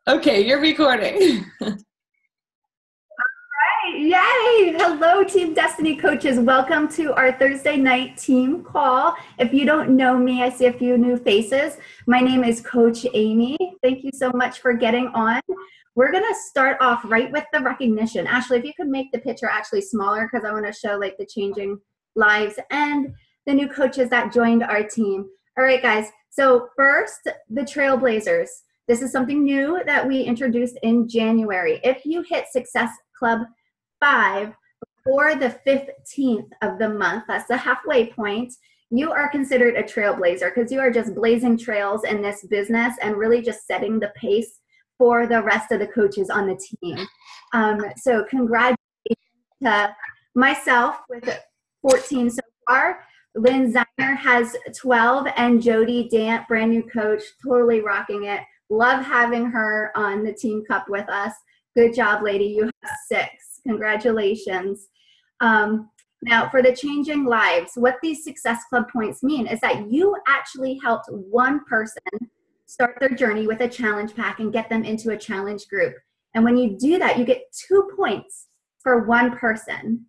Okay, you're recording. Yay! Hello, Team Destiny coaches. Welcome to our Thursday night team call. If you don't know me, I see a few new faces. My name is Coach Amy. Thank you so much for getting on. We're going to start off right with the recognition. Ashley, if you could make the picture actually smaller because I want to show like the changing lives and the new coaches that joined our team. All right, guys. So first, the Trailblazers. This is something new that we introduced in January. If you hit Success Club 5 before the 15th of the month, that's the halfway point, you are considered a trailblazer because you are just blazing trails in this business and really just setting the pace for the rest of the coaches on the team. So congratulations to myself with 14 so far. Lynn Ziner has 12, and Jody Dant, brand new coach, totally rocking it. Love having her on the Team Cup with us. Good job, lady. You have 6. Congratulations. Now, for the changing lives, what these Success Club points mean is that you actually helped one person start their journey with a challenge pack and get them into a challenge group. And when you do that, you get 2 points for one person.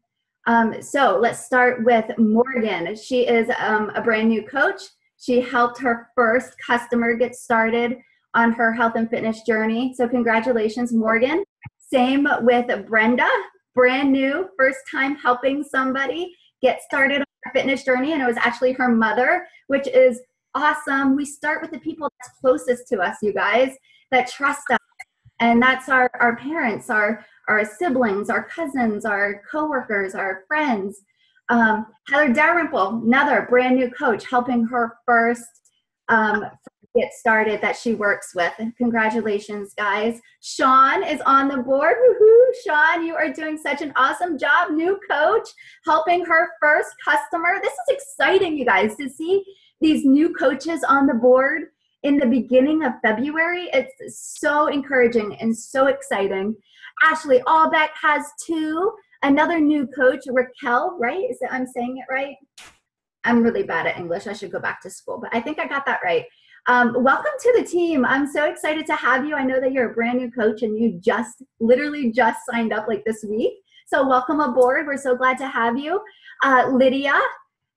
So let's start with Morgan. She is a brand new coach. She helped her first customer get started on her health and fitness journey. So congratulations, Morgan. Same with Brenda, brand new, first time helping somebody get started on her fitness journey, and it was actually her mother, which is awesome. We start with the people that's closest to us, you guys, that trust us, and that's our parents, our siblings, our cousins, our coworkers, our friends. Heather Dalrymple, another brand new coach, helping her first get started that she works with. And congratulations, guys. Sean is on the board. Woohoo! Sean, you are doing such an awesome job. New coach, helping her first customer. This is exciting, you guys, to see these new coaches on the board in the beginning of February. It's so encouraging and so exciting. Ashley Allbeck has 2. Another new coach, Raquel, right? I'm saying it right? I'm really bad at English. I should go back to school, but I think I got that right. Welcome to the team. I'm so excited to have you. I know that you're a brand new coach and you literally just signed up like this week. So welcome aboard. We're so glad to have you. Lydia,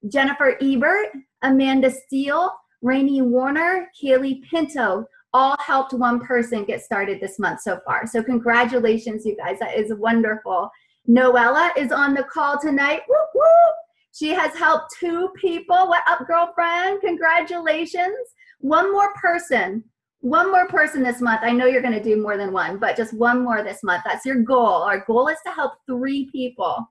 Jennifer Ebert, Amanda Steele, Rainey Warner, Kaylee Pinto, all helped one person get started this month so far. So congratulations, you guys. That is wonderful. Noella is on the call tonight. Whoop, whoop. She has helped 2 people. What up, girlfriend? Congratulations. One more person this month. I know you're going to do more than one, but just one more this month. That's your goal. Our goal is to help 3 people.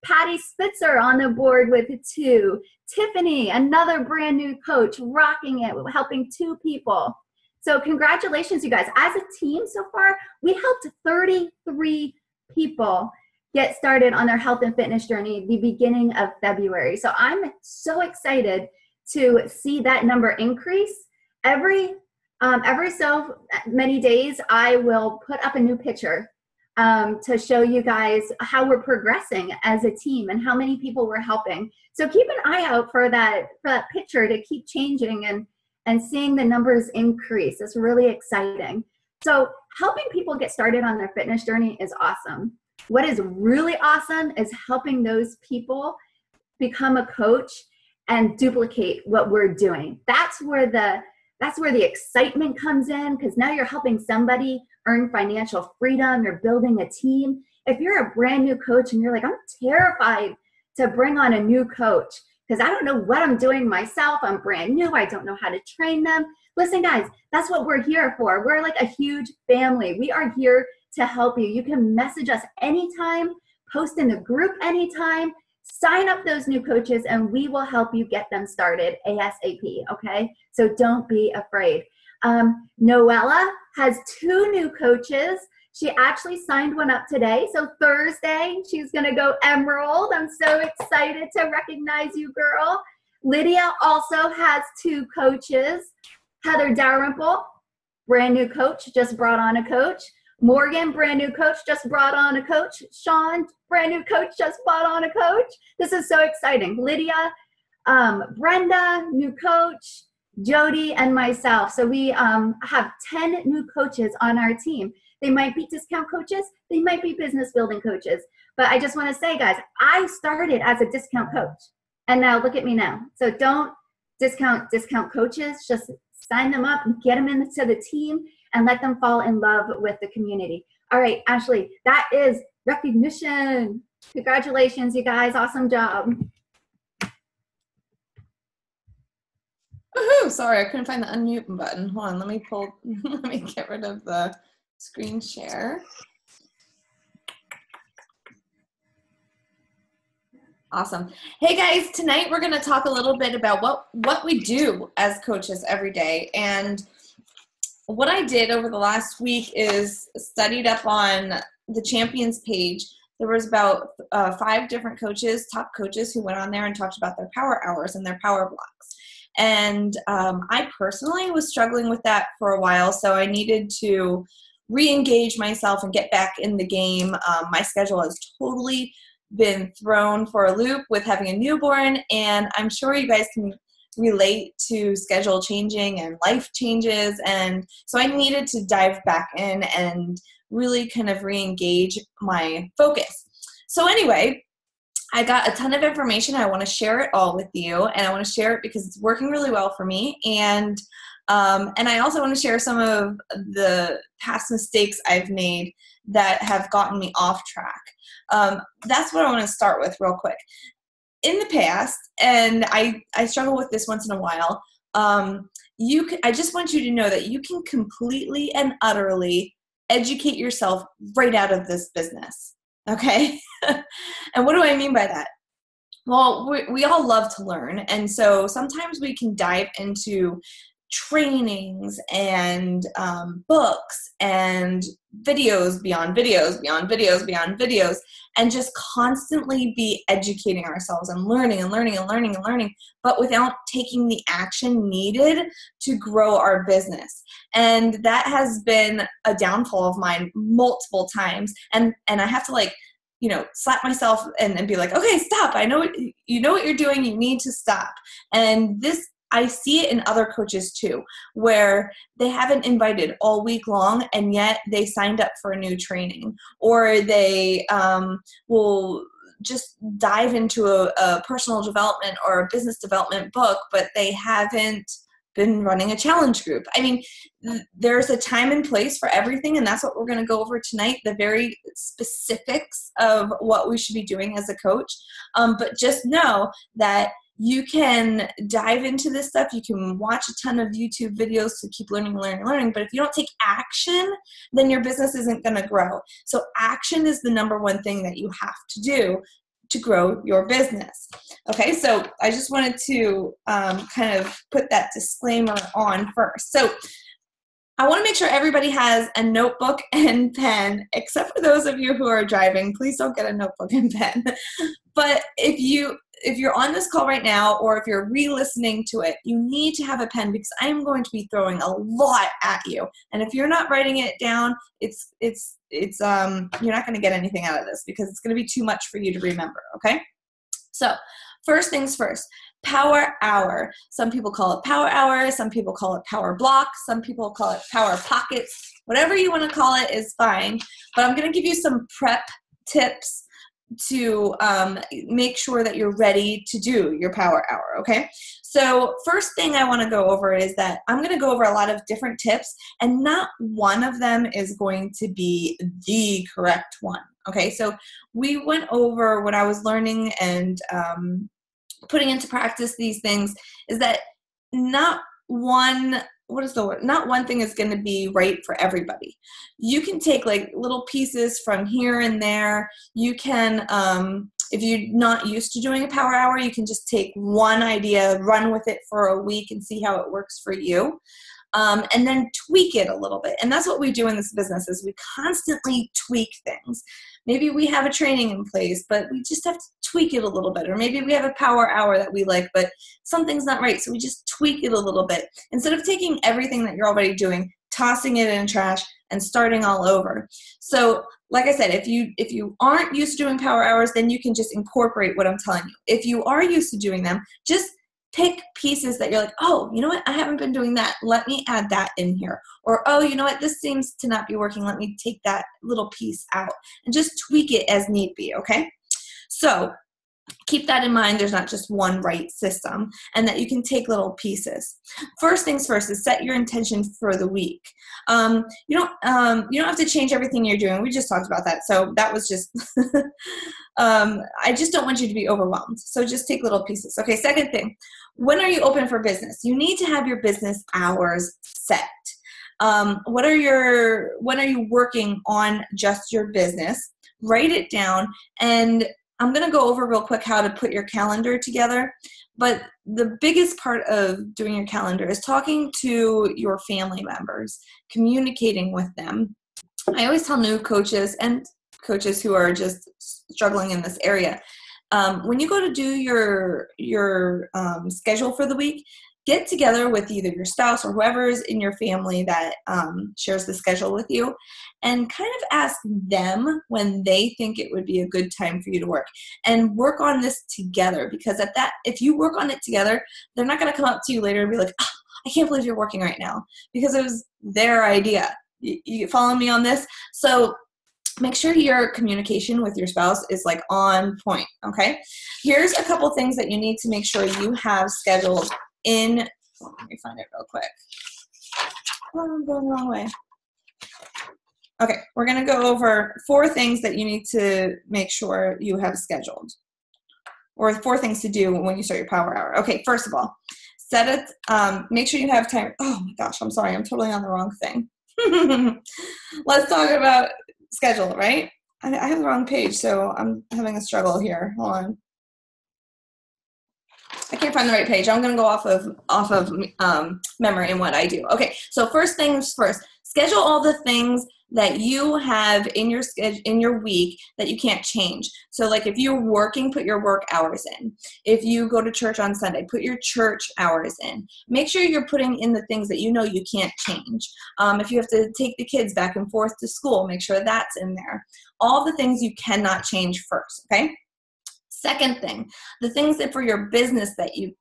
Patty Spitzer on the board with 2. Tiffany, another brand new coach, rocking it, helping 2 people. So congratulations, you guys. As a team so far, we helped 33 people get started on their health and fitness journey the beginning of February. So I'm so excited to see that number increase. Every so many days, I will put up a new picture to show you guys how we're progressing as a team and how many people we're helping. So keep an eye out for that picture to keep changing and seeing the numbers increase. It's really exciting. So helping people get started on their fitness journey is awesome. What is really awesome is helping those people become a coach and duplicate what we're doing. That's where the excitement comes in, because now you're helping somebody earn financial freedom. You're building a team. If you're a brand new coach and you're like, I'm terrified to bring on a new coach because I don't know what I'm doing myself. I'm brand new. I don't know how to train them. Listen, guys, that's what we're here for. We're like a huge family. We are here to help you. You can message us anytime, post in the group anytime, sign up those new coaches, and we will help you get them started ASAP, okay? So don't be afraid. Noella has 2 new coaches. She actually signed one up today. So Thursday, she's going to go Emerald. I'm so excited to recognize you, girl. Lydia also has 2 coaches. Heather Dalrymple, brand new coach, just brought on a coach. Morgan, brand new coach, just brought on a coach. Sean, brand new coach, just brought on a coach. This is so exciting. Lydia, Brenda, new coach. Jody and myself. So we have 10 new coaches on our team. They might be discount coaches. They might be business building coaches. But I just want to say, guys, I started as a discount coach. And now look at me now. So don't discount coaches. Just sign them up and get them into the team and let them fall in love with the community. All right, Ashley, that is recognition. Congratulations, you guys. Awesome job. Woohoo! Sorry, I couldn't find the unmute button. Hold on, let me get rid of the screen share. Awesome. Hey guys, tonight we're going to talk a little bit about what we do as coaches every day. And what I did over the last week is studied up on the Champions page. There was about 5 different coaches, top coaches, who went on there and talked about their power hours and their power blocks. And I personally was struggling with that for a while, so I needed to re-engage myself and get back in the game. My schedule has totally been thrown for a loop with having a newborn, and I'm sure you guys can relate to schedule changing and life changes, and so I needed to dive back in and really kind of re-engage my focus. So anyway, I got a ton of information. I want to share it all with you, and I want to share it because it's working really well for me, and I also want to share some of the past mistakes I've made that have gotten me off track. That's what I want to start with real quick. In the past, and I struggle with this once in a while, I just want you to know that you can completely and utterly educate yourself right out of this business, okay? And what do I mean by that? Well, we all love to learn, and so sometimes we can dive into trainings and books and videos beyond videos beyond videos beyond videos, and just constantly be educating ourselves and learning and learning and learning and learning, but without taking the action needed to grow our business. And that has been a downfall of mine multiple times, and I have to slap myself and be like, okay, stop. I know you know what you're doing. You need to stop. And this, I see it in other coaches too, where they haven't invited all week long and yet they signed up for a new training, or they will just dive into a personal development or a business development book, but they haven't been running a challenge group. I mean, there's a time and place for everything, and that's what we're going to go over tonight, the very specifics of what we should be doing as a coach. But just know that you can dive into this stuff. You can watch a ton of YouTube videos to keep learning. But if you don't take action, then your business isn't going to grow. So action is the number one thing that you have to do to grow your business. Okay, so I just wanted to kind of put that disclaimer on first. So I want to make sure everybody has a notebook and pen, except for those of you who are driving. Please don't get a notebook and pen. But if you're on this call right now, or if you're re-listening to it, you need to have a pen, because I am going to be throwing a lot at you. And if you're not writing it down, it's you're not going to get anything out of this, because it's going to be too much for you to remember. Okay. So first things first, power hour. Some people call it power hour. Some people call it power block. Some people call it power pockets. Whatever you want to call it is fine. But I'm going to give you some prep tips to make sure that you're ready to do your power hour, okay? So first thing I want to go over is that I'm going to go over a lot of different tips, and not one of them is going to be the correct one, okay? So we went over what I was learning and putting into practice these things is that not one thing is going to be right for everybody. You can take like little pieces from here and there. You can, if you're not used to doing a power hour, you can just take one idea, run with it for a week and see how it works for you. And then tweak it a little bit. And that's what we do in this business, is we constantly tweak things. Maybe we have a training in place, but we just have to tweak it a little bit. Or maybe we have a power hour that we like, but something's not right. So we just tweak it a little bit. Instead of taking everything that you're already doing, tossing it in the trash, and starting all over. So like I said, if you aren't used to doing power hours, then you can just incorporate what I'm telling you. If you are used to doing them, just pick pieces that you're like, oh, you know what? I haven't been doing that. Let me add that in here. Or, oh, you know what? This seems to not be working. Let me take that little piece out and just tweak it as need be, okay? So keep that in mind. There's not just one right system, and that you can take little pieces. First things first is set your intention for the week. You don't have to change everything you're doing. We just talked about that. So that was just, I just don't want you to be overwhelmed. So just take little pieces. Okay. Second thing, when are you open for business? You need to have your business hours set. When are you working on just your business? Write it down, and I'm going to go over real quick how to put your calendar together. But the biggest part of doing your calendar is talking to your family members, communicating with them. I always tell new coaches and coaches who are just struggling in this area, when you go to do your schedule for the week, get together with either your spouse or whoever is in your family that shares the schedule with you, and kind of ask them when they think it would be a good time for you to work, and work on this together. Because if you work on it together, they're not going to come up to you later and be like, oh, I can't believe you're working right now, because it was their idea. You follow me on this? So make sure your communication with your spouse is like on point, okay? Here's a couple things that you need to make sure you have scheduled in, let me find it real quick. Oh, I'm going the wrong way. Okay, we're going to go over 4 things that you need to make sure you have scheduled, or 4 things to do when you start your power hour. Okay, first of all, set it, make sure you have time. Oh my gosh, I'm sorry, I'm totally on the wrong thing. Let's talk about schedule, right? I have the wrong page, so I'm having a struggle here. Hold on. I can't find the right page. I'm going to go off of memory and what I do. Okay, so first things first, schedule all the things that you have in your week that you can't change. So like if you're working, put your work hours in. If you go to church on Sunday, put your church hours in. Make sure you're putting in the things that you know you can't change. If you have to take the kids back and forth to school, make sure that's in there. All the things you cannot change first, okay? Second thing, the things that for your business that you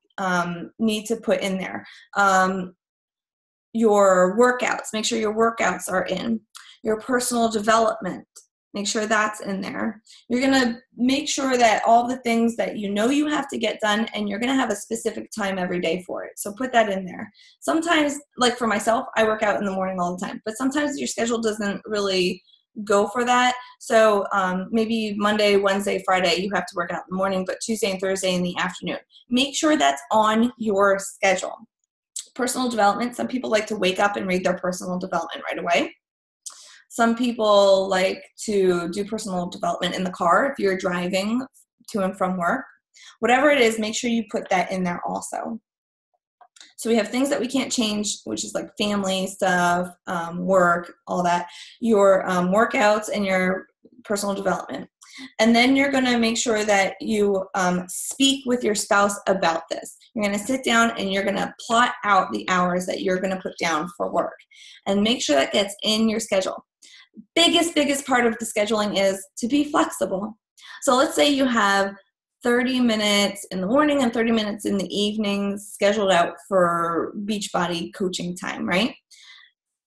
need to put in there. Your workouts, make sure your workouts are in. Your personal development, make sure that's in there. You're going to make sure that all the things that you know you have to get done, and you're going to have a specific time every day for it. So put that in there. Sometimes, like for myself, I work out in the morning all the time, but sometimes your schedule doesn't really go for that. So maybe Monday, Wednesday, Friday, you have to work out in the morning, but Tuesday and Thursday in the afternoon. Make sure that's on your schedule. Personal development, some people like to wake up and read their personal development right away. Some people like to do personal development in the car if you're driving to and from work. Whatever it is, make sure you put that in there also. So we have things that we can't change, which is like family stuff, work, all that, your workouts and your personal development. And then you're going to make sure that you speak with your spouse about this. You're going to sit down and you're going to plot out the hours that you're going to put down for work, and make sure that gets in your schedule. Biggest part of the scheduling is to be flexible. So let's say you have 30 minutes in the morning and 30 minutes in the evening scheduled out for Beachbody coaching time, right?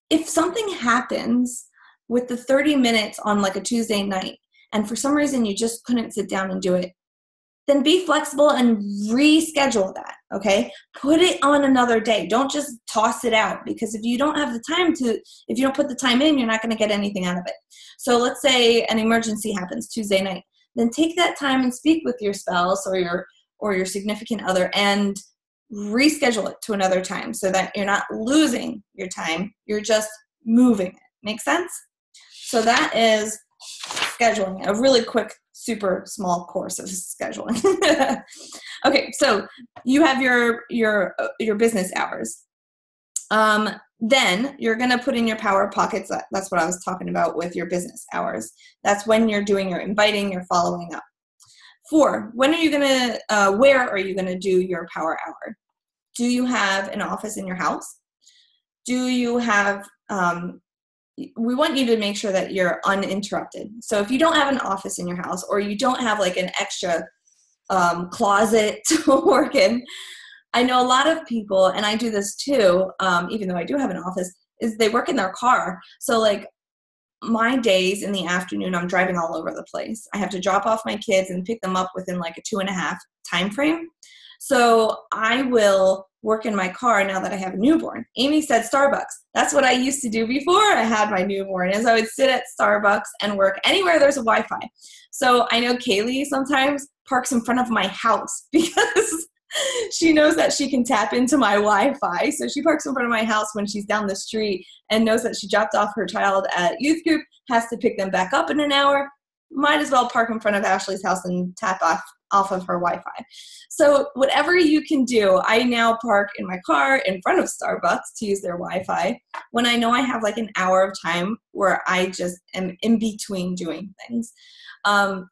If something happens with the 30 minutes on like a Tuesday night, and for some reason you just couldn't sit down and do it, then be flexible and reschedule that, okay? Put it on another day. Don't just toss it out, because if you don't have the time if you don't put the time in, you're not going to get anything out of it. So let's say an emergency happens Tuesday night. Then take that time and speak with your spouse or your significant other and reschedule it to another time, so that you're not losing your time. You're just moving it. Make sense? So that is scheduling, a really quick, super small course of scheduling. Okay, so you have your business hours. Then you're going to put in your power pockets. That's what I was talking about with your business hours. That's when you're doing your inviting, your following up. 4, when are you going to, where are you going to do your power hour? Do you have an office in your house? Do you have, we want you to make sure that you're uninterrupted. So if you don't have an office in your house, or you don't have like an extra closet to work in, I know a lot of people, and I do this too, even though I do have an office, is they work in their car. So like my days in the afternoon, I'm driving all over the place. I have to drop off my kids and pick them up within like a 2.5 time frame. So I will work in my car now that I have a newborn. Amy said Starbucks. That's what I used to do before I had my newborn, is I would sit at Starbucks and work anywhere there's a Wi-Fi. So I know Kaylee sometimes parks in front of my house because she knows that she can tap into my Wi-Fi. So she parks in front of my house when she's down the street and knows that she dropped off her child at youth group, has to pick them back up in an hour. Might as well park in front of Ashley's house and tap off of her Wi-Fi. So whatever you can do, I now park in my car in front of Starbucks to use their Wi-Fi when I know I have like an hour of time where I just am in between doing things. I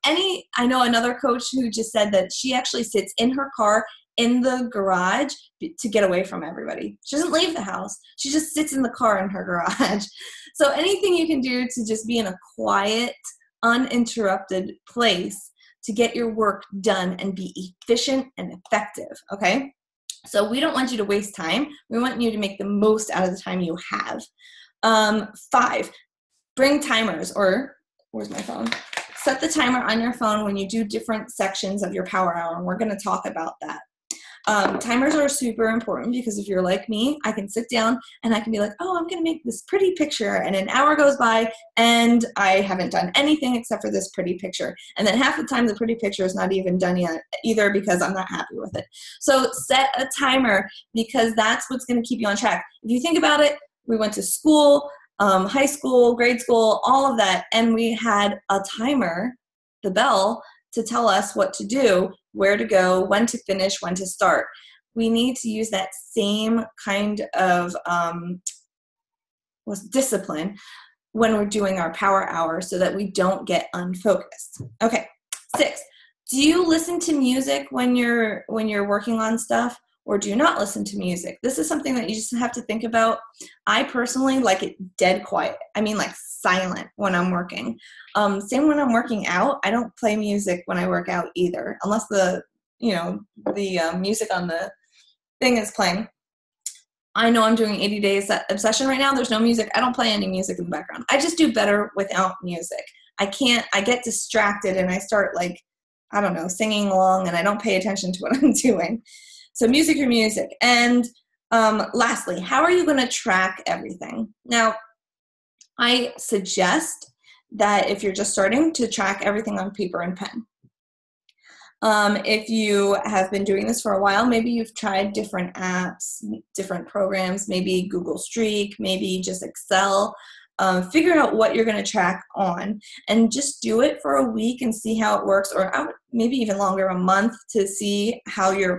know another coach who just said that she actually sits in her car in the garage to get away from everybody. She doesn't leave the house. She just sits in the car in her garage. So anything you can do to just be in a quiet, uninterrupted place to get your work done and be efficient and effective, okay? So we don't want you to waste time. We want you to make the most out of the time you have. 5, bring timers, or where's my phone? Set the timer on your phone when you do different sections of your power hour, and we're gonna talk about that. Timers are super important because if you're like me, I can sit down and I can be like, oh, I'm going to make this pretty picture, and an hour goes by and I haven't done anything except for this pretty picture. And then half the time the pretty picture is not even done yet either because I'm not happy with it. So set a timer because that's what's going to keep you on track. If you think about it, we went to school, high school, grade school, all of that, and we had a timer, the bell, to tell us what to do, where to go, when to finish, when to start. We need to use that same kind of discipline when we're doing our power hour so that we don't get unfocused. Okay, 6, do you listen to music when you're working on stuff, or do you not listen to music? This is something that you just have to think about. I personally like it dead quiet. I mean like silent when I'm working. Same when I'm working out. I don't play music when I work out either, unless the music on the thing is playing. I know I'm doing 80 Days Obsession right now. There's no music. I don't play any music in the background. I just do better without music. I get distracted and I start like, I don't know, singing along and I don't pay attention to what I'm doing. So music or music. And lastly, how are you going to track everything? Now, I suggest that if you're just starting, to track everything on paper and pen. If you have been doing this for a while, maybe you've tried different apps, different programs, maybe Google Streak, maybe just Excel. Figure out what you're going to track on and just do it for a week and see how it works, or maybe even longer, a month, to see how you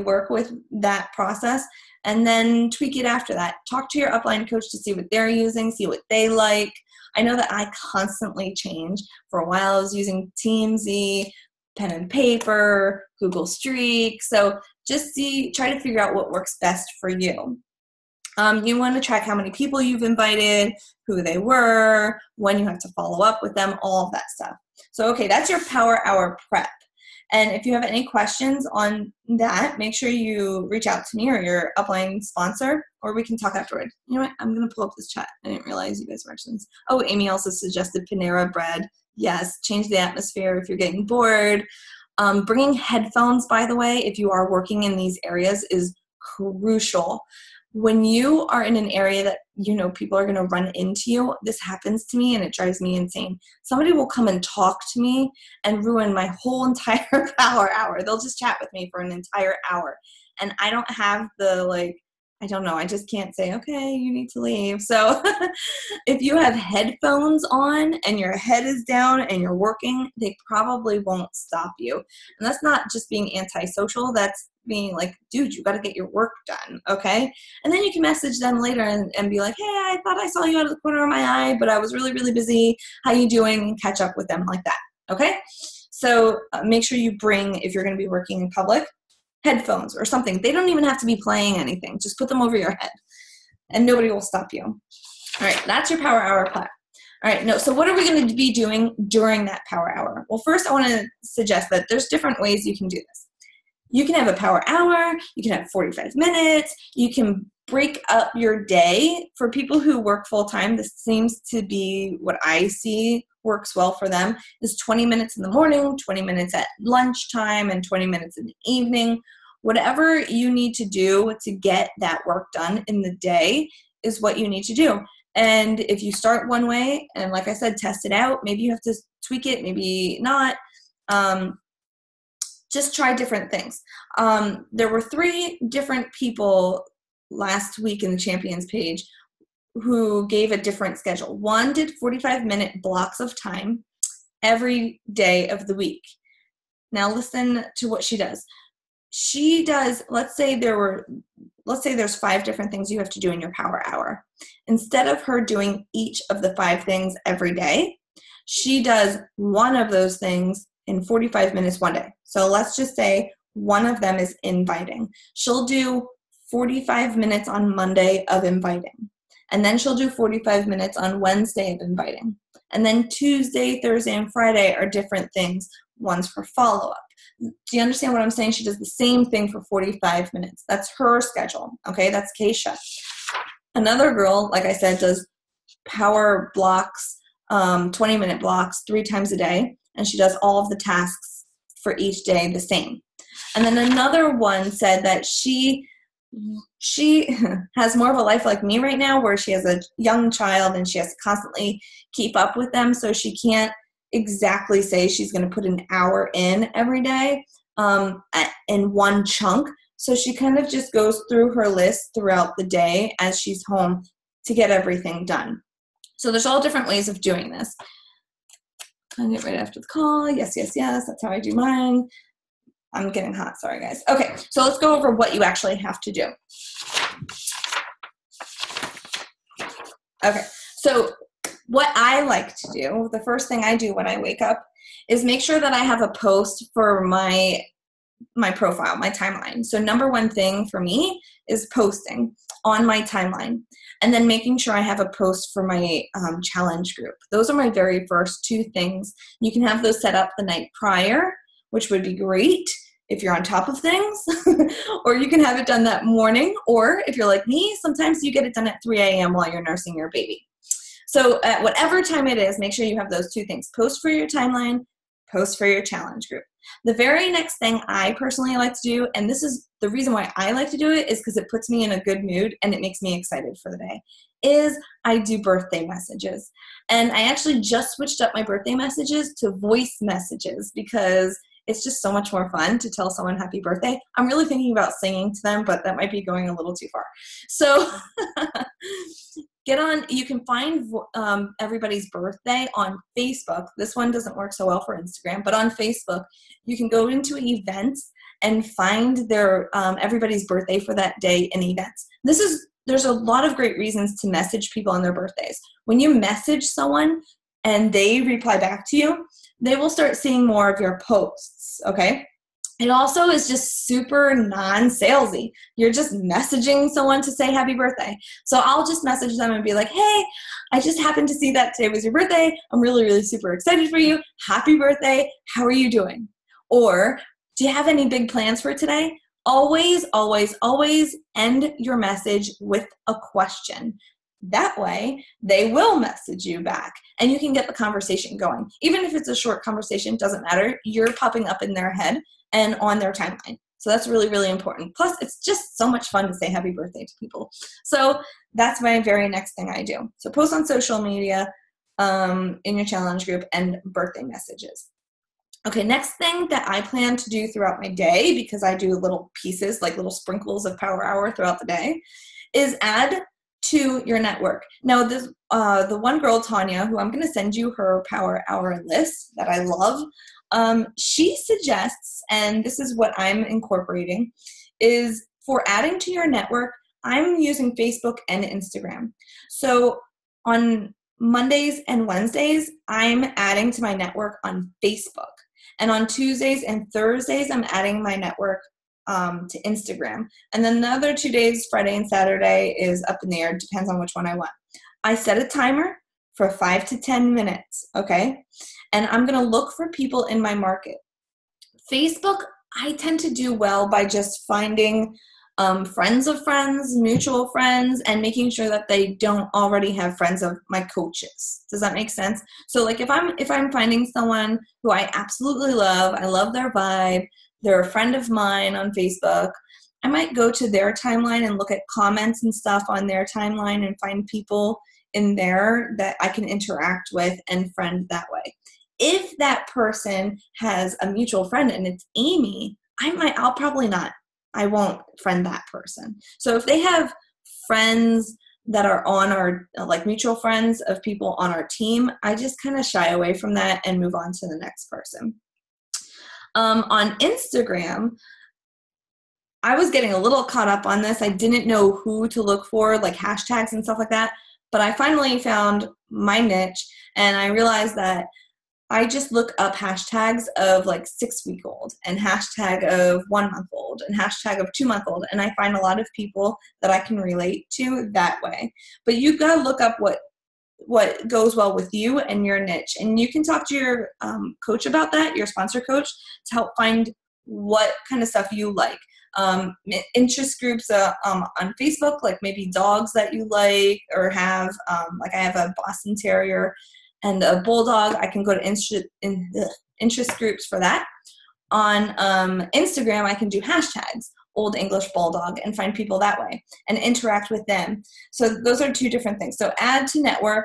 work with that process, and then tweak it after that. Talk to your upline coach to see what they're using, see what they like. I know that I constantly change. For a while I was using Teamzy, pen and paper, Google Streak. So just try to figure out what works best for you. You want to track how many people you've invited, who they were, when you have to follow up with them, all of that stuff. So, okay, that's your power hour prep. And if you have any questions on that, make sure you reach out to me or your upline sponsor, or we can talk afterward. You know what? I'm going to pull up this chat. I didn't realize you guys were actually. Oh, Amy also suggested Panera Bread. Yes, change the atmosphere if you're getting bored. Bringing headphones, by the way, if you are working in these areas, is crucial. When you are in an area that you know people are going to run into you, this happens to me and it drives me insane. Somebody will come and talk to me and ruin my whole entire power hour. They'll just chat with me for an entire hour. And I don't have I just can't say, okay, you need to leave. So if you have headphones on and your head is down and you're working, they probably won't stop you. And that's not just being antisocial. That's being like, dude, you got to get your work done, okay? And then you can message them later and be like, hey, I thought I saw you out of the corner of my eye, but I was really, really busy. How you doing? And catch up with them like that, okay? So make sure you bring, if you're going to be working in public, headphones or something. They don't even have to be playing anything. Just put them over your head and nobody will stop you. All right, that's your power hour plan. All right, so what are we going to be doing during that power hour? Well, first I want to suggest that there's different ways you can do this. You can have a power hour, you can have 45 minutes, you can break up your day. For people who work full-time, this seems to be what I see works well for them, is 20 minutes in the morning, 20 minutes at lunchtime, and 20 minutes in the evening. Whatever you need to do to get that work done in the day is what you need to do. And if you start one way, and like I said, test it out, maybe you have to tweak it, maybe not. Just try different things. There were 3 different people last week in the Champions page who gave a different schedule. One did 45-minute blocks of time every day of the week. Now listen to what she does. She does, let's say there's 5 different things you have to do in your power hour. Instead of her doing each of the 5 things every day, she does one of those things in 45 minutes one day. So let's just say one of them is inviting. She'll do 45 minutes on Monday of inviting. And then she'll do 45 minutes on Wednesday of inviting. And then Tuesday, Thursday, and Friday are different things. One's for follow-up. Do you understand what I'm saying? She does the same thing for 45 minutes. That's her schedule. Okay, that's Keisha. Another girl, like I said, does power blocks, 20-minute blocks 3 times a day. And she does all of the tasks for each day the same. And then another one said that she has more of a life like me right now, where she has a young child and she has to constantly keep up with them. So she can't exactly say she's going to put an hour in every day in one chunk. So she kind of just goes through her list throughout the day as she's home to get everything done. So there's all different ways of doing this. I'll get right after the call. Yes. That's how I do mine. I'm getting hot. Sorry, guys. Okay, so let's go over what you actually have to do. Okay, so what I like to do, the first thing I do when I wake up is make sure that I have a post for my profile, my timeline. So number one thing for me is posting on my timeline, and then making sure I have a post for my challenge group. Those are my very first 2 things. You can have those set up the night prior, which would be great if you're on top of things, or you can have it done that morning, or if you're like me, sometimes you get it done at 3 a.m. while you're nursing your baby. So at whatever time it is, make sure you have those 2 things. Post for your timeline, post for your challenge group. The very next thing I personally like to do, and this is the reason why I like to do it, is because it puts me in a good mood and it makes me excited for the day, is I do birthday messages. And I actually just switched up my birthday messages to voice messages because it's just so much more fun to tell someone happy birthday. I'm really thinking about singing to them, but that might be going a little too far. So get on, you can find everybody's birthday on Facebook. This one doesn't work so well for Instagram, but on Facebook, you can go into events and find their everybody's birthday for that day in events. There's a lot of great reasons to message people on their birthdays. When you message someone and they reply back to you, they will start seeing more of your posts, okay? It also is just super non-salesy. You're just messaging someone to say happy birthday. So I'll just message them and be like, hey, I just happened to see that today was your birthday. I'm really, really super excited for you. Happy birthday. How are you doing? Or do you have any big plans for today? Always, always, always end your message with a question. That way, they will message you back and you can get the conversation going. Even if it's a short conversation, doesn't matter. You're popping up in their head and on their timeline. So that's really, really important. Plus, it's just so much fun to say happy birthday to people. So that's my very next thing I do. So post on social media, in your challenge group, and birthday messages. Okay, next thing that I plan to do throughout my day, because I do little pieces, like little sprinkles of power hour throughout the day, is add to your network. Now, this the one girl, Tanya, who I'm going to send you her power hour list that I love, she suggests, and this is what I'm incorporating, is for adding to your network, I'm using Facebook and Instagram. So on Mondays and Wednesdays, I'm adding to my network on Facebook. And on Tuesdays and Thursdays, I'm adding my network to Instagram. And then the other 2 days, Friday and Saturday, is up in the air. Depends on which one I want. I set a timer for 5 to 10 minutes, okay? And I'm going to look for people in my market. Facebook, I tend to do well by just finding friends of friends, mutual friends, and making sure that they don't already have friends of my coaches. Does that make sense? So like if I'm finding someone who I absolutely love, I love their vibe, they're a friend of mine on Facebook, I might go to their timeline and look at comments and stuff on their timeline and find people in there that I can interact with and friend that way. If that person has a mutual friend and it's Amy, I'll probably not. I won't friend that person. So if they have friends that are on our, like mutual friends of people on our team, I just kind of shy away from that and move on to the next person. On Instagram, I was getting a little caught up on this. I didn't know who to look for, like hashtags and stuff like that. But I finally found my niche, and I realized that I just look up hashtags of like 6-week-old and hashtag of 1-month-old and hashtag of 2-month-old. And I find a lot of people that I can relate to that way. But you've got to look up what goes well with you and your niche. And you can talk to your coach about that, your sponsor coach, to help find what kind of stuff you like. Interest groups on Facebook, like maybe dogs that you like or have, like I have a Boston Terrier and a bulldog. I can go to interest groups for that. On Instagram, I can do hashtags, Old English Bulldog, and find people that way and interact with them. So those are 2 different things. So add to network.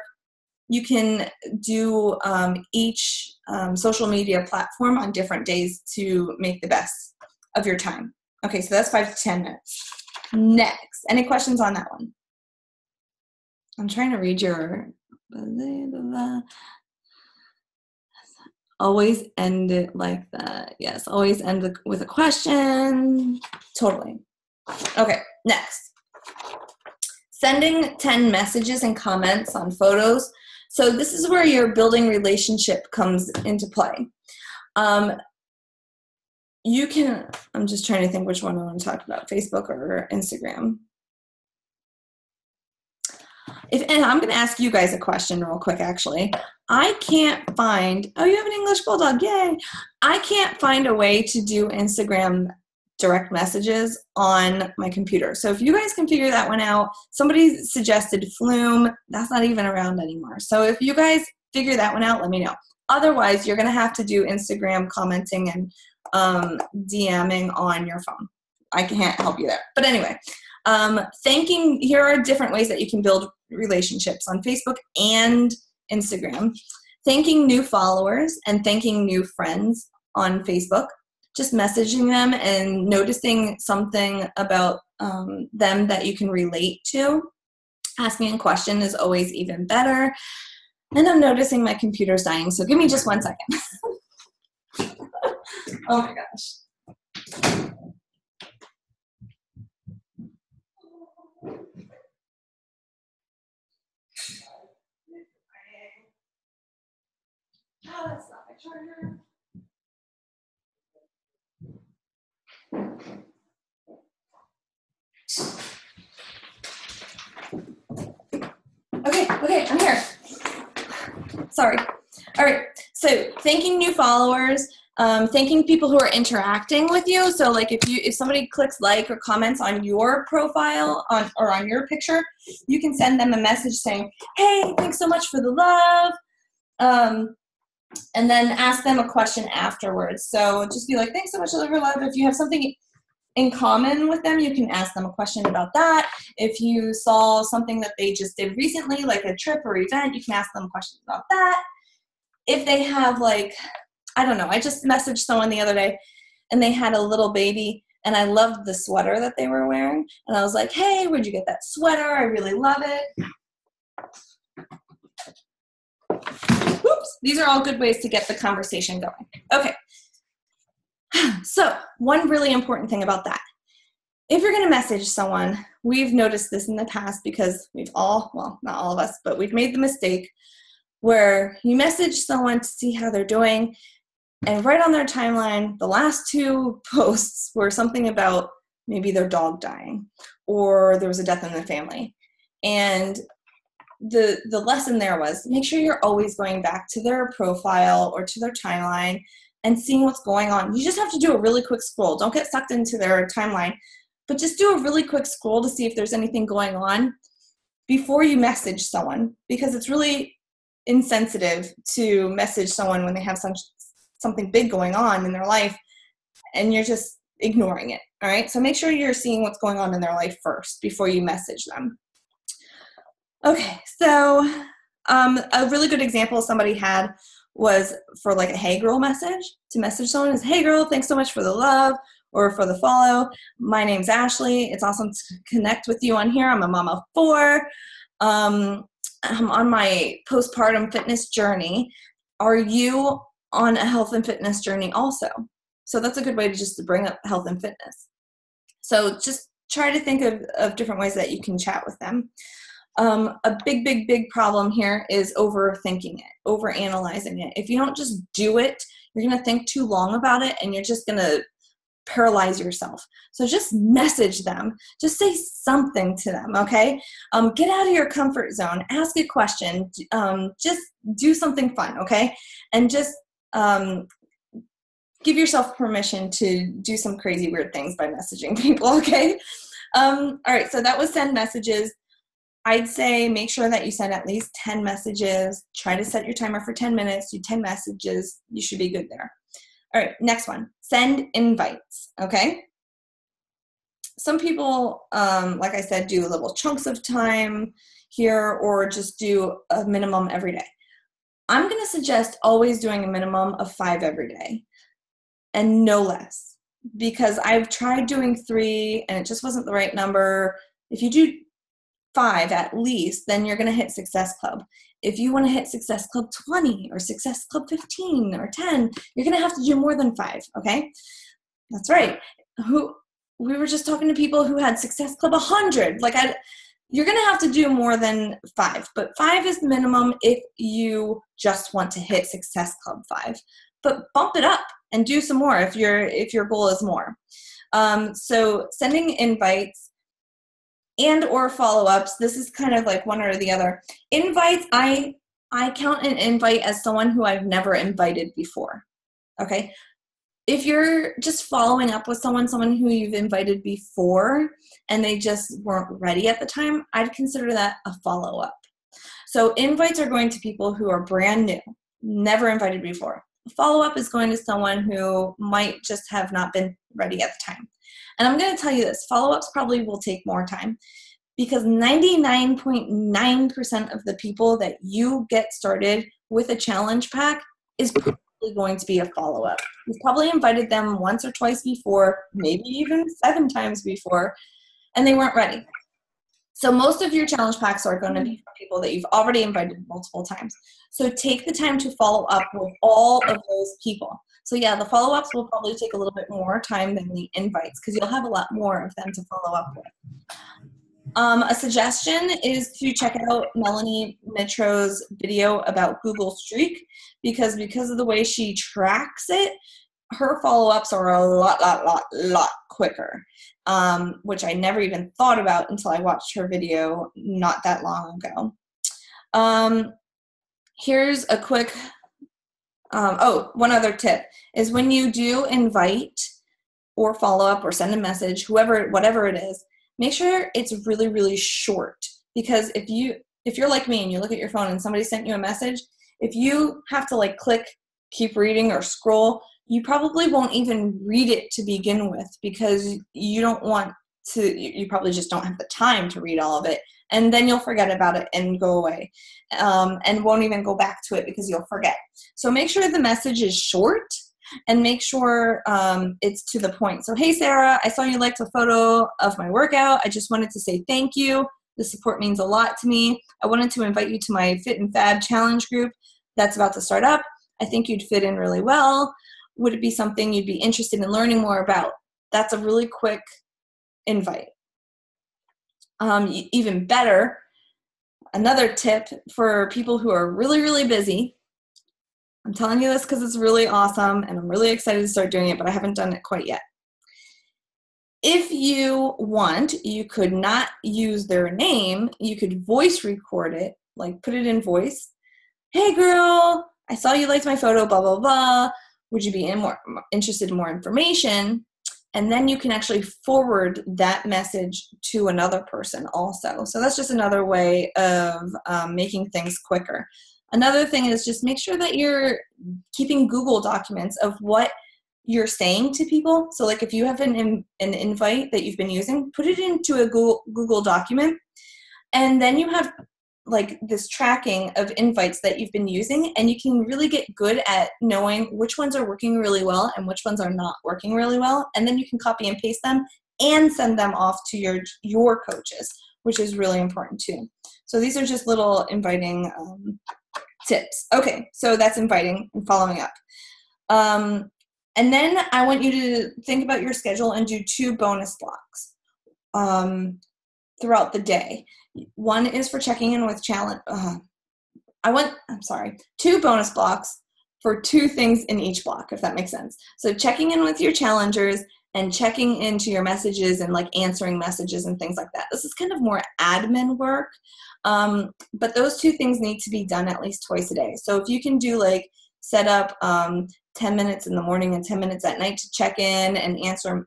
You can do each social media platform on different days to make the best of your time. Okay, so that's 5 to 10 minutes. Next, any questions on that one? I'm trying to read your... Always end it like that. Yes, always end with a question. Totally. Okay, next. Sending 10 messages and comments on photos. So this is where your building relationship comes into play. You can, I'm just trying to think which one I want to talk about, Facebook or Instagram. And I'm going to ask you guys a question real quick, actually. I can't find, oh, you have an English Bulldog, yay. I can't find a way to do Instagram direct messages on my computer. So if you guys can figure that one out, somebody suggested Flume. That's not even around anymore. So if you guys figure that one out, let me know. Otherwise, you're going to have to do Instagram commenting and DMing on your phone. I can't help you there. But anyway, here are different ways that you can build relationships on Facebook and Instagram. Thanking new followers and thanking new friends on Facebook. Just messaging them and noticing something about them that you can relate to. Asking a question is always even better. And I'm noticing my computer's dying, so give me just 1 second. Oh my gosh. Oh, that's not my charger. Okay, I'm here. Sorry. All right, so thanking new followers, thanking people who are interacting with you. So like if somebody clicks like or comments on your profile or on your picture, you can send them a message saying, hey, thanks so much for the love. And then ask them a question afterwards. So just be like, thanks so much for the love. If you have something in common with them, you can ask them a question about that. If you saw something that they just did recently, like a trip or event, you can ask them questions about that. If they have like, I don't know, I just messaged someone the other day and they had a little baby and I loved the sweater that they were wearing. And I was like, hey, where'd you get that sweater? I really love it. Oops, these are all good ways to get the conversation going. Okay. So one really important thing about that, if you're going to message someone, we've noticed this in the past because we've all, well, not all of us, but we've made the mistake where you message someone to see how they're doing, and right on their timeline, the last 2 posts were something about maybe their dog dying or there was a death in the family. And the lesson there was make sure you're always going back to their profile or to their timeline and seeing what's going on. You just have to do a really quick scroll. Don't get sucked into their timeline, but just do a really quick scroll to see if there's anything going on before you message someone, because it's really insensitive to message someone when they have something big going on in their life and you're just ignoring it. All right. So make sure you're seeing what's going on in their life first before you message them. Okay. So a really good example somebody had was for like a hey girl message. To message someone is, hey girl, thanks so much for the love or for the follow. My name's Ashley. It's awesome to connect with you on here. I'm a mom of 4. I'm on my postpartum fitness journey. Are you on a health and fitness journey also? So that's a good way to bring up health and fitness. So just try to think of different ways that you can chat with them. A big problem here is overthinking it, overanalyzing it. If you don't just do it, you're going to think too long about it and you're just going to paralyze yourself. So just message them. Just say something to them, okay? Get out of your comfort zone. Ask a question. Just do something fun, okay? And just give yourself permission to do some crazy weird things by messaging people, okay? All right, so that was send messages. I'd say make sure that you send at least 10 messages. Try to set your timer for 10 minutes. Do 10 messages. You should be good there. All right, next one. Send invites, okay? Some people, like I said, do little chunks of time here or just do a minimum every day. I'm going to suggest always doing a minimum of 5 every day and no less, because I've tried doing 3 and it just wasn't the right number. If you do 5 at least, then you're going to hit Success Club. If you want to hit Success Club 20 or Success Club 15 or 10, you're going to have to do more than 5, okay? That's right. We were just talking to people who had Success Club 100. You're going to have to do more than 5, but 5 is the minimum if you just want to hit Success Club 5. But bump it up and do some more if your goal is more. So sending invites and or follow-ups, this is kind of like one or the other. Invites, I count an invite as someone who I've never invited before, okay? If you're just following up with someone who you've invited before and they just weren't ready at the time, I'd consider that a follow-up. So invites are going to people who are brand new, never invited before. Follow-up is going to someone who might just have not been ready at the time. And I'm going to tell you this, follow-ups probably will take more time because 99.9% of the people that you get started with a challenge pack is probably going to be a follow-up. You've probably invited them once or twice before, maybe even 7 times before, and they weren't ready. So most of your challenge packs are going to be for people that you've already invited multiple times. So take the time to follow up with all of those people. So yeah, the follow-ups will probably take a little bit more time than the invites because you'll have a lot more of them to follow up with. A suggestion is to check out Melanie Mitro's video about Google Streak because of the way she tracks it, her follow-ups are a lot quicker, which I never even thought about until I watched her video not that long ago. Here's a quick, one other tip is when you do invite or follow up or send a message, whatever it is, make sure it's really, really short. Because if you're like me and you look at your phone and somebody sent you a message, if you have to click, keep reading or scroll, you probably won't even read it to begin with because you probably just don't have the time to read all of it. And then you'll forget about it and go away and won't even go back to it because you'll forget. So make sure the message is short and make sure it's to the point. So, hey, Sarah, I saw you liked a photo of my workout. I just wanted to say thank you. The support means a lot to me. I wanted to invite you to my Fit and Fab challenge group that's about to start up. I think you'd fit in really well. Would it be something you'd be interested in learning more about? That's a really quick invite. Even better, another tip for people who are really, really busy. I'm telling you this because it's really awesome and I'm really excited to start doing it, but I haven't done it quite yet. If you want, you could not use their name. You could voice record it, put it in voice. Hey girl, I saw you liked my photo, blah, blah, blah. Would you be interested in more information? And then you can actually forward that message to another person also. So that's just another way of making things quicker. Another thing is just make sure that you're keeping Google documents of what you're saying to people. So like if you have an invite that you've been using, put it into a Google document, and then you have like this tracking of invites that you've been using, and you can really get good at knowing which ones are working really well and which ones are not working really well. And then you can copy and paste them and send them off to your coaches, which is really important too. So these are just little inviting tips. Okay, so that's inviting and following up. And then I want you to think about your schedule and do 2 bonus blocks throughout the day. One is for checking in with 2 bonus blocks for 2 things in each block, if that makes sense. So checking in with your challengers and checking into your messages and like answering messages and things like that. This is kind of more admin work, but those 2 things need to be done at least twice a day. So if you can do like set up 10 minutes in the morning and 10 minutes at night to check in and answer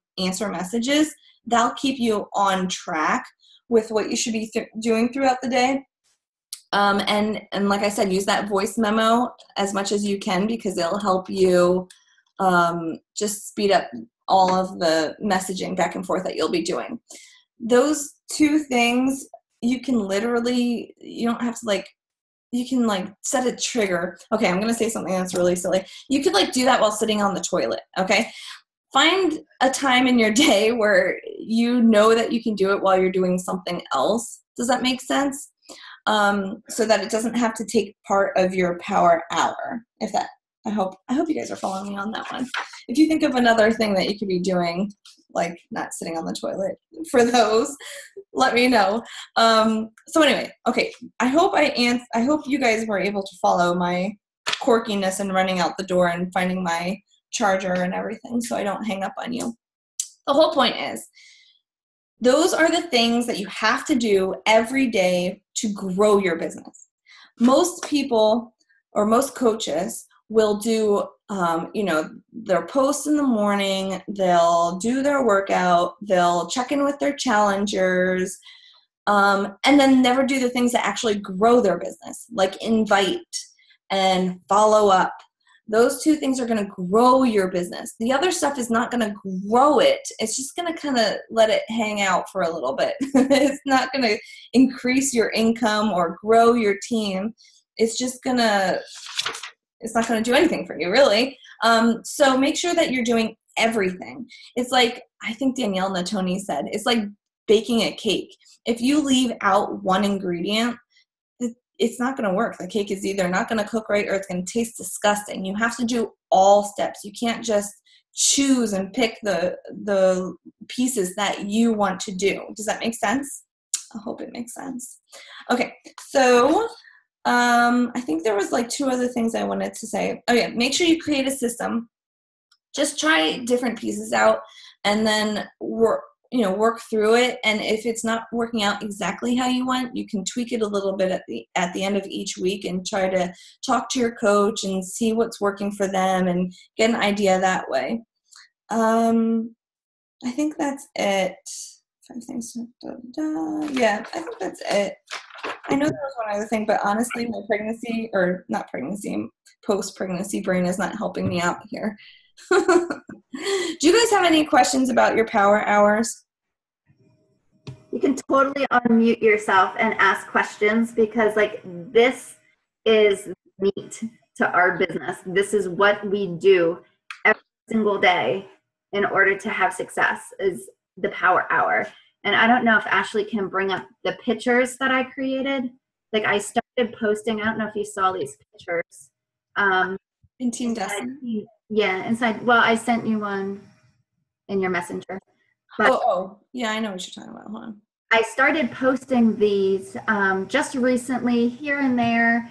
messages, that'll keep you on track with what you should be doing throughout the day. And like I said, use that voice memo as much as you can, because it'll help you just speed up all of the messaging back and forth that you'll be doing. Those 2 things, you can literally, you don't have to like, you can like set a trigger. Okay, I'm going to say something that's really silly. You could like do that while sitting on the toilet, okay? Find a time in your day where you know that you can do it while you're doing something else. Does that make sense? So that it doesn't have to take part of your power hour. I hope you guys are following me on that one. If you think of another thing that you could be doing, like not sitting on the toilet for those, let me know. So anyway, okay. I hope you guys were able to follow my quirkiness and running out the door and finding my charger and everything, so I don't hang up on you. The whole point is, those are the things that you have to do every day to grow your business. Most people or most coaches will do, their posts in the morning, they'll do their workout, they'll check in with their challengers, and then never do the things that actually grow their business, like invite and follow up. Those 2 things are going to grow your business. The other stuff is not going to grow it. It's just going to kind of let it hang out for a little bit. It's not going to increase your income or grow your team. It's not going to do anything for you, really. So make sure that you're doing everything. It's like, I think Danielle Natoni said, it's like baking a cake. If you leave out one ingredient, it's not going to work. The cake is either not going to cook right or it's going to taste disgusting. You have to do all steps. You can't just choose and pick the pieces that you want to do. Does that make sense? I hope it makes sense. Okay, so I think there was like 2 other things I wanted to say. Oh yeah, make sure you create a system. Just try different pieces out and then work through it. And if it's not working out exactly how you want, you can tweak it a little bit at the end of each week and try to talk to your coach and see what's working for them and get an idea that way. I think that's it. 5 things. Yeah, I think that's it. I know there was one other thing, but honestly, my post-pregnancy brain is not helping me out here. Do you guys have any questions about your power hours? You can totally unmute yourself and ask questions, because like this is meat to our business. This is what we do every single day in order to have success, is the power hour. And I don't know if Ashley can bring up the pictures that I created. Like I started posting, I don't know if you saw these pictures. In Team Destiny? Yeah, inside. Well, I sent you one in your messenger. But yeah, I know what you're talking about. Hold on. I started posting these just recently here and there,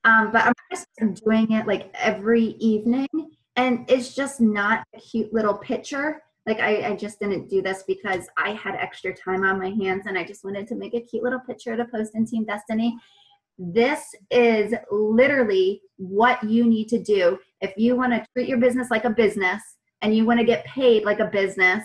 but I'm just doing it like every evening, and it's just not a cute little picture. Like I just didn't do this because I had extra time on my hands and I just wanted to make a cute little picture to post in Team Destiny. This is literally what you need to do. If you want to treat your business like a business and you want to get paid like a business,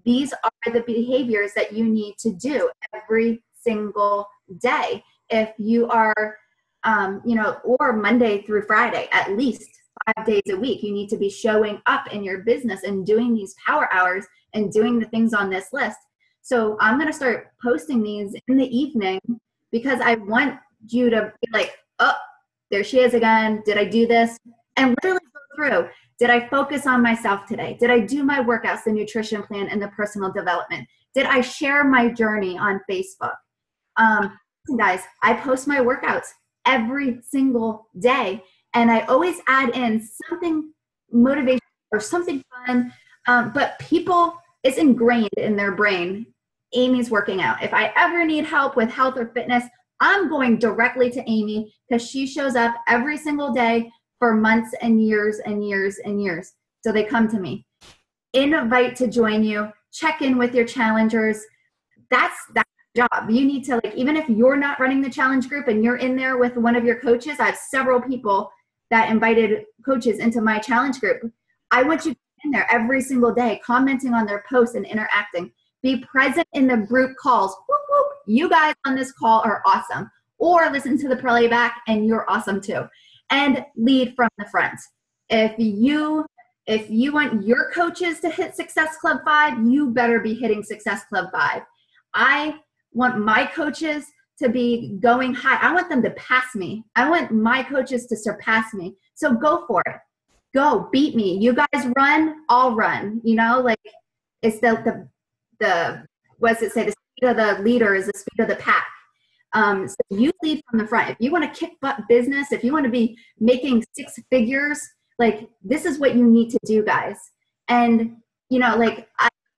these are the behaviors that you need to do every single day. If you are, or Monday through Friday, at least 5 days a week, you need to be showing up in your business and doing these power hours and doing the things on this list. So I'm going to start posting these in the evening because I want you to be like, oh, there she is again. Did I do this? And literally go through. Did I focus on myself today? Did I do my workouts, the nutrition plan, and the personal development? Did I share my journey on Facebook? Guys, I post my workouts every single day, and I always add in something motivational or something fun, but people, it's ingrained in their brain. Amy's working out. If I ever need help with health or fitness, I'm going directly to Amy because she shows up every single day for months and years and years and years. So they come to me. Invite to join you. Check in with your challengers. That's job. You need to, like, even if you're not running the challenge group and you're in there with one of your coaches, I have several people that invited coaches into my challenge group. I want you in there every single day, commenting on their posts and interacting. Be present in the group calls. Whoop, whoop. You guys on this call are awesome. Or listen to the playback and you're awesome too. And lead from the front. If you want your coaches to hit Success Club 5, you better be hitting Success Club 5. I want my coaches to be going high. I want them to pass me. I want my coaches to surpass me. So go for it. Go beat me. You guys run, I'll run. Like it's the what does it say? The speed of the leader is the speed of the pack. So you lead from the front. If you want to kick butt business, if you want to be making 6 figures, like this is what you need to do, guys. And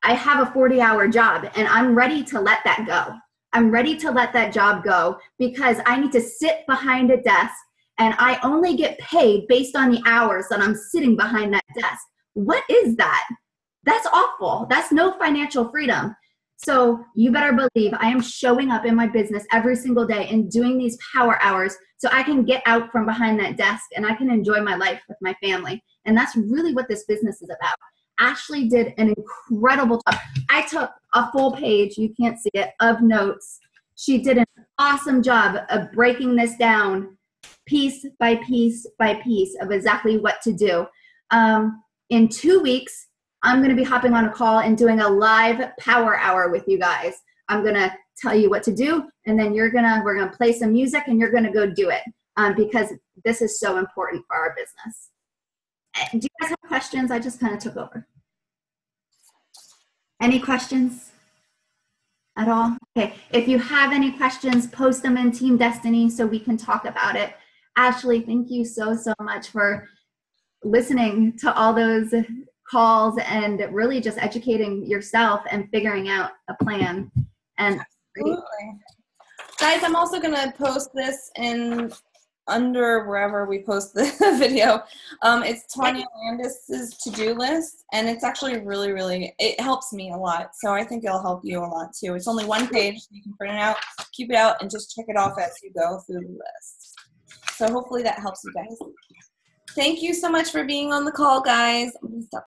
I have a 40-hour job and I'm ready to let that go. I'm ready to let that job go because I need to sit behind a desk and I only get paid based on the hours that I'm sitting behind that desk. What is that? That's awful. That's no financial freedom. So you better believe I am showing up in my business every single day and doing these power hours so I can get out from behind that desk and I can enjoy my life with my family. And that's really what this business is about. Ashley did an incredible job. I took a full page, you can't see it, of notes. She did an awesome job of breaking this down piece by piece by piece of exactly what to do. In 2 weeks, I'm going to be hopping on a call and doing a live power hour with you guys. I'm going to tell you what to do, and then we're going to play some music, and you're going to go do it because this is so important for our business. Do you guys have questions? I just kind of took over. Any questions at all? Okay, if you have any questions, post them in Team Destiny so we can talk about it. Ashley, thank you so much for listening to all those calls and really just educating yourself and figuring out a plan. And absolutely. Guys, I'm also going to post this in under wherever we post the video. It's Tanya Landis's to-do list, and it's actually really, it helps me a lot. So I think it'll help you a lot too. It's only 1 page, so you can print it out, keep it out, and just check it off as you go through the list. So hopefully that helps you guys. Thank you so much for being on the call, guys. I'm gonna stop.